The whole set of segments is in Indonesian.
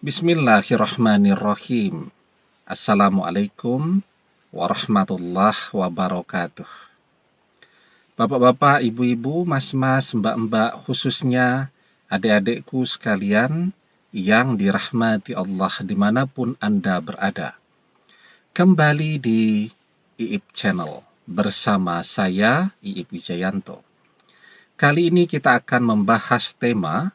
Bismillahirrahmanirrahim. Assalamualaikum warahmatullahi wabarakatuh. Bapak-bapak, ibu-ibu, mas-mas, mbak-mbak, khususnya adik-adikku sekalian yang dirahmati Allah dimanapun Anda berada. Kembali di IIP Channel bersama saya, IIP Wijayanto. Kali ini kita akan membahas tema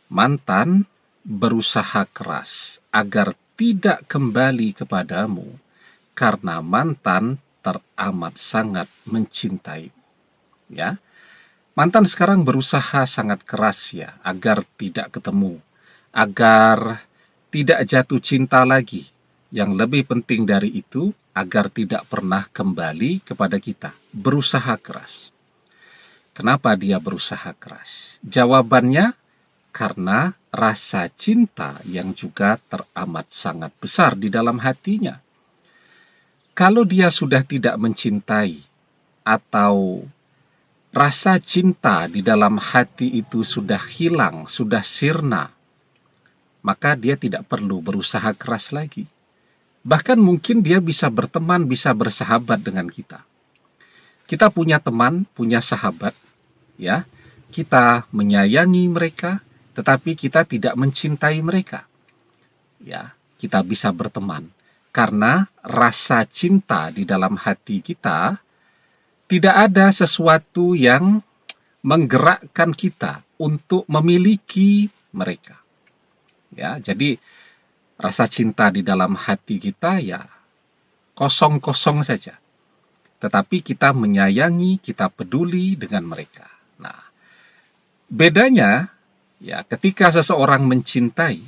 mantan berusaha keras agar tidak kembali kepadamu karena mantan teramat sangat mencintai. Ya, mantan sekarang berusaha sangat keras ya agar tidak ketemu, agar tidak jatuh cinta lagi. Yang lebih penting dari itu, agar tidak pernah kembali kepada kita. Berusaha keras. Kenapa dia berusaha keras? Jawabannya karena rasa cinta yang juga teramat sangat besar di dalam hatinya. Kalau dia sudah tidak mencintai atau rasa cinta di dalam hati itu sudah hilang, sudah sirna, maka dia tidak perlu berusaha keras lagi. Bahkan mungkin dia bisa berteman, bisa bersahabat dengan kita. Kita punya teman, punya sahabat, ya. Kita menyayangi mereka, tetapi kita tidak mencintai mereka. Ya, kita bisa berteman karena rasa cinta di dalam hati kita tidak ada sesuatu yang menggerakkan kita untuk memiliki mereka. Ya, jadi rasa cinta di dalam hati kita ya kosong-kosong saja. Tetapi kita menyayangi, kita peduli dengan mereka. Nah, bedanya ya ketika seseorang mencintai,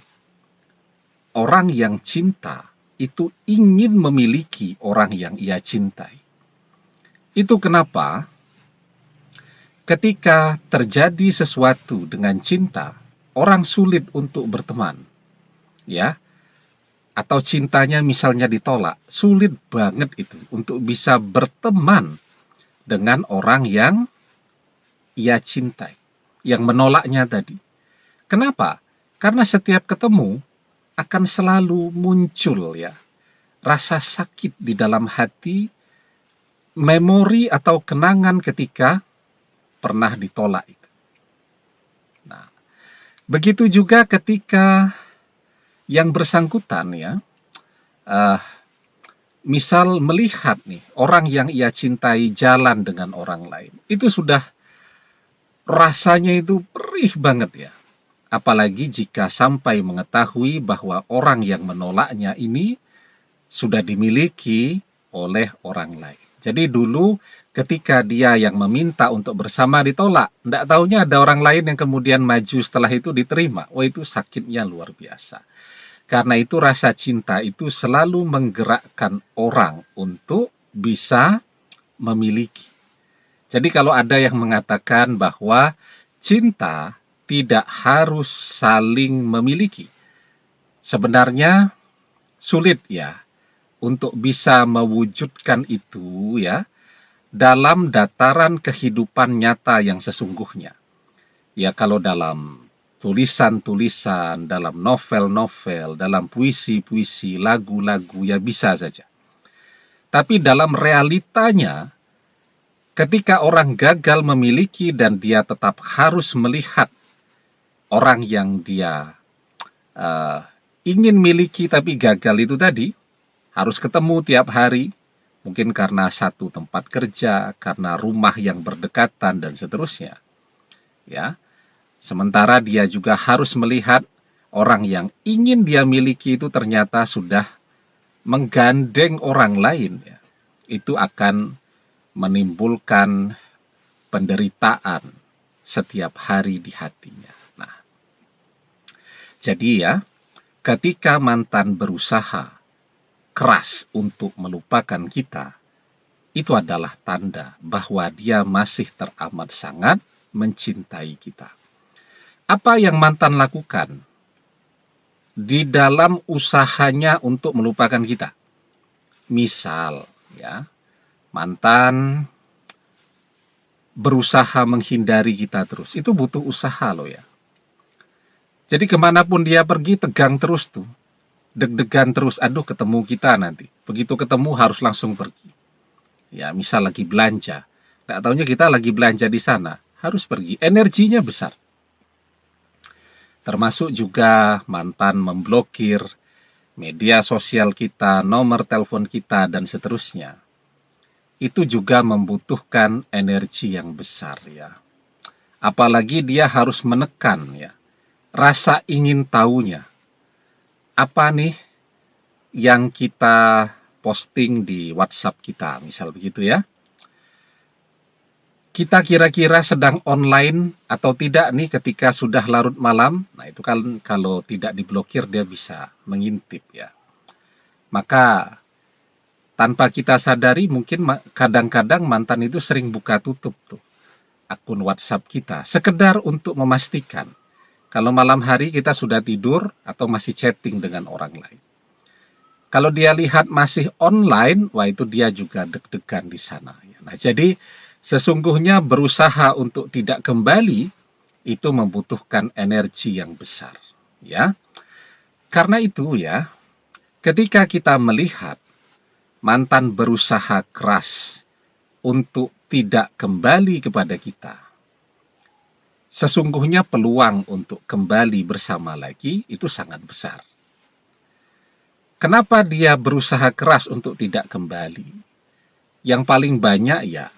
orang yang cinta itu ingin memiliki orang yang ia cintai. Itu kenapa ketika terjadi sesuatu dengan cinta, orang sulit untuk berteman. Ya, atau cintanya misalnya ditolak, sulit banget itu untuk bisa berteman dengan orang yang ia cintai, yang menolaknya tadi. Kenapa? Karena setiap ketemu akan selalu muncul ya rasa sakit di dalam hati, memori atau kenangan ketika pernah ditolak itu. Nah, begitu juga ketika yang bersangkutan ya, misal melihat nih orang yang ia cintai jalan dengan orang lain, itu sudah rasanya itu perih banget ya. Apalagi jika sampai mengetahui bahwa orang yang menolaknya ini sudah dimiliki oleh orang lain. Jadi dulu ketika dia yang meminta untuk bersama ditolak, tidak taunya ada orang lain yang kemudian maju setelah itu diterima. Oh, itu sakitnya luar biasa. Karena itu rasa cinta itu selalu menggerakkan orang untuk bisa memiliki. Jadi kalau ada yang mengatakan bahwa cinta tidak harus saling memiliki, sebenarnya sulit ya untuk bisa mewujudkan itu ya dalam dataran kehidupan nyata yang sesungguhnya. Ya kalau dalam tulisan-tulisan, dalam novel-novel, dalam puisi-puisi, lagu-lagu ya bisa saja. Tapi dalam realitanya, ketika orang gagal memiliki dan dia tetap harus melihat orang yang dia ingin miliki tapi gagal itu tadi, harus ketemu tiap hari, mungkin karena satu tempat kerja, karena rumah yang berdekatan dan seterusnya. Ya. Sementara dia juga harus melihat orang yang ingin dia miliki itu ternyata sudah menggandeng orang lain ya. Itu akan menimbulkan penderitaan setiap hari di hatinya. Nah, jadi ya, ketika mantan berusaha keras untuk melupakan kita, itu adalah tanda bahwa dia masih teramat sangat mencintai kita. Apa yang mantan lakukan di dalam usahanya untuk melupakan kita? Misal, ya, mantan berusaha menghindari kita terus. Itu butuh usaha loh ya. Jadi kemanapun dia pergi tegang terus tuh, deg-degan terus, aduh ketemu kita nanti. Begitu ketemu harus langsung pergi. Ya, misal lagi belanja, nggak taunya kita lagi belanja di sana, harus pergi. Energinya besar. Termasuk juga mantan memblokir media sosial kita, nomor telepon kita, dan seterusnya. Itu juga membutuhkan energi yang besar ya. Apalagi dia harus menekan ya, rasa ingin tahunya. Apa nih yang kita posting di WhatsApp kita, misal begitu ya. Kita kira-kira sedang online atau tidak nih ketika sudah larut malam. Nah, itu kan kalau tidak diblokir dia bisa mengintip ya. Maka tanpa kita sadari mungkin kadang-kadang mantan itu sering buka tutup tuh akun WhatsApp kita, sekedar untuk memastikan kalau malam hari kita sudah tidur atau masih chatting dengan orang lain. Kalau dia lihat masih online, wah itu dia juga deg-degan di sana. Nah, jadi sesungguhnya berusaha untuk tidak kembali itu membutuhkan energi yang besar, ya. Karena itu ya, ketika kita melihat mantan berusaha keras untuk tidak kembali kepada kita, sesungguhnya peluang untuk kembali bersama lagi itu sangat besar. Kenapa dia berusaha keras untuk tidak kembali? Yang paling banyak ya,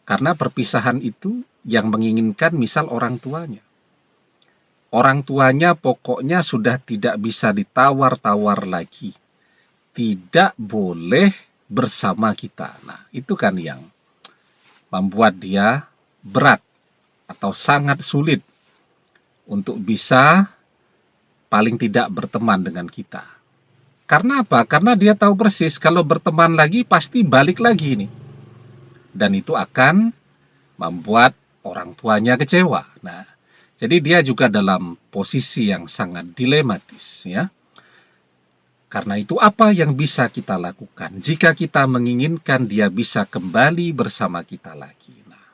karena perpisahan itu yang menginginkan misal orang tuanya. Orang tuanya pokoknya sudah tidak bisa ditawar-tawar lagi. Tidak boleh bersama kita. Nah, itu kan yang membuat dia berat atau sangat sulit untuk bisa paling tidak berteman dengan kita. Karena apa? Karena dia tahu persis kalau berteman lagi pasti balik lagi nih. Dan itu akan membuat orang tuanya kecewa. Nah, jadi dia juga dalam posisi yang sangat dilematis ya. Karena itu apa yang bisa kita lakukan jika kita menginginkan dia bisa kembali bersama kita lagi. Nah,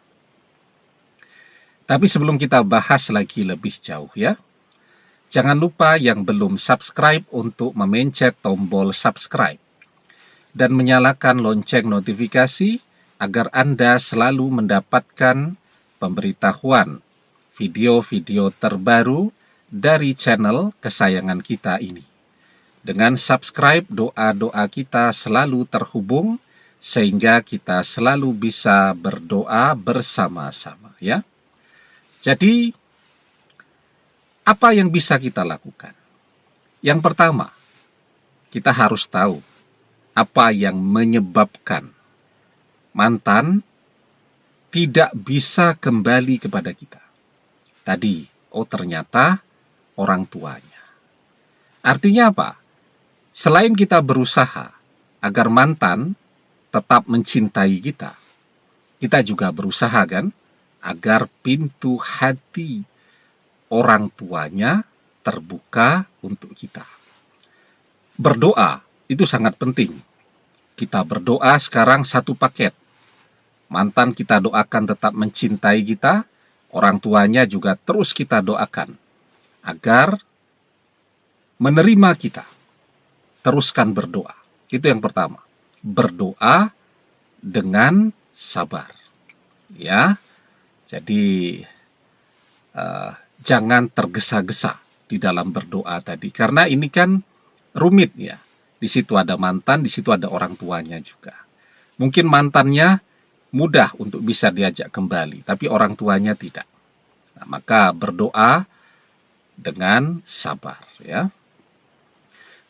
tapi sebelum kita bahas lagi lebih jauh ya, jangan lupa yang belum subscribe untuk memencet tombol subscribe dan menyalakan lonceng notifikasi agar Anda selalu mendapatkan pemberitahuan video-video terbaru dari channel kesayangan kita ini. Dengan subscribe, doa-doa kita selalu terhubung sehingga kita selalu bisa berdoa bersama-sama ya. Jadi apa yang bisa kita lakukan? Yang pertama, kita harus tahu apa yang menyebabkan mantan tidak bisa kembali kepada kita. Tadi, ternyata orang tuanya. Artinya apa? Selain kita berusaha agar mantan tetap mencintai kita, kita juga berusaha kan agar pintu hati orang tuanya terbuka untuk kita. Berdoa itu sangat penting. Kita berdoa sekarang satu paket. Mantan kita doakan tetap mencintai kita, orang tuanya juga terus kita doakan agar menerima kita. Teruskan berdoa. Itu yang pertama. Berdoa dengan sabar. Ya. Jadi jangan tergesa-gesa di dalam berdoa tadi. Karena ini kan rumit ya. Di situ ada mantan, di situ ada orang tuanya juga. Mungkin mantannya mudah untuk bisa diajak kembali, tapi orang tuanya tidak. Nah, maka berdoa dengan sabar ya.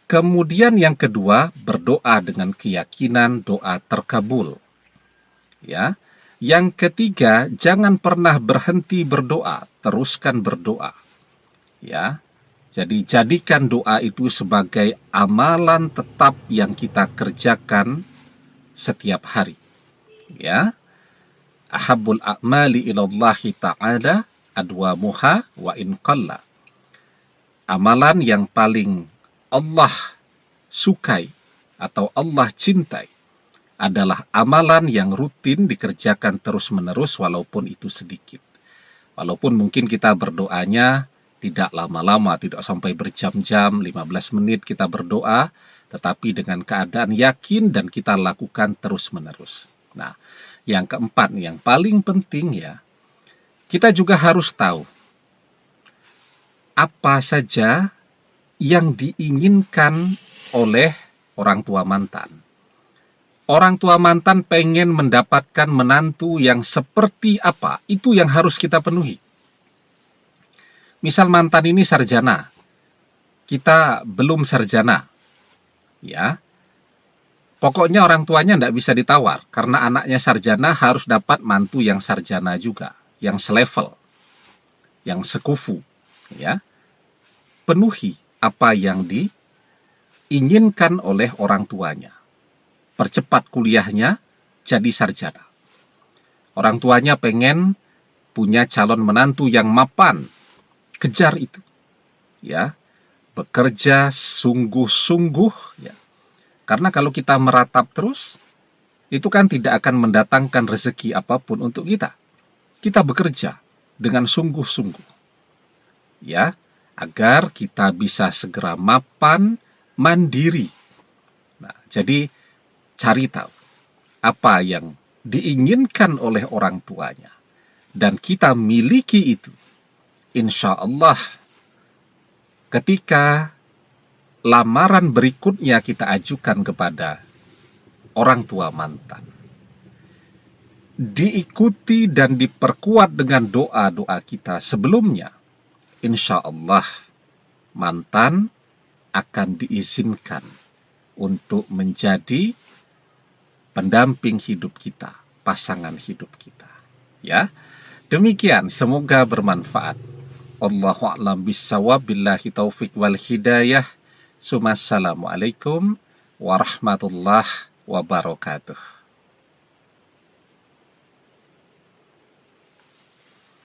Kemudian yang kedua, berdoa dengan keyakinan doa terkabul. Ya. Yang ketiga, jangan pernah berhenti berdoa, teruskan berdoa. Ya. Jadi jadikan doa itu sebagai amalan tetap yang kita kerjakan setiap hari. Ya. Ahabbul a'mali ilallahi ta'ala adwamuha wa in qalla. Amalan yang paling Allah sukai atau Allah cintai adalah amalan yang rutin dikerjakan terus-menerus walaupun itu sedikit. Walaupun mungkin kita berdoanya Tidak lama-lama, tidak sampai berjam-jam, 15 menit kita berdoa, tetapi dengan keadaan yakin dan kita lakukan terus-menerus. Nah, yang keempat, yang paling penting ya, kita juga harus tahu apa saja yang diinginkan oleh orang tua mantan. Orang tua mantan pengen mendapatkan menantu yang seperti apa, itu yang harus kita penuhi. Misal mantan ini sarjana, kita belum sarjana, ya. Pokoknya orang tuanya tidak bisa ditawar, karena anaknya sarjana harus dapat mantu yang sarjana juga, yang selevel, yang sekufu, ya. Penuhi apa yang diinginkan oleh orang tuanya. Percepat kuliahnya, jadi sarjana. Orang tuanya pengen punya calon menantu yang mapan, kejar itu, ya. Bekerja sungguh-sungguh, ya. Karena kalau kita meratap terus, itu kan tidak akan mendatangkan rezeki apapun untuk kita. Kita bekerja dengan sungguh-sungguh, ya, agar kita bisa segera mapan, mandiri. Nah, jadi cari tahu apa yang diinginkan oleh orang tuanya, dan kita miliki itu. Insya Allah, ketika lamaran berikutnya kita ajukan kepada orang tua mantan, diikuti dan diperkuat dengan doa-doa kita sebelumnya, insya Allah mantan akan diizinkan untuk menjadi pendamping hidup kita, pasangan hidup kita. Ya, demikian, semoga bermanfaat. Allahu a'lam bissawab, billahi taufik wal hidayah. Assalamualaikum warahmatullahi wabarakatuh.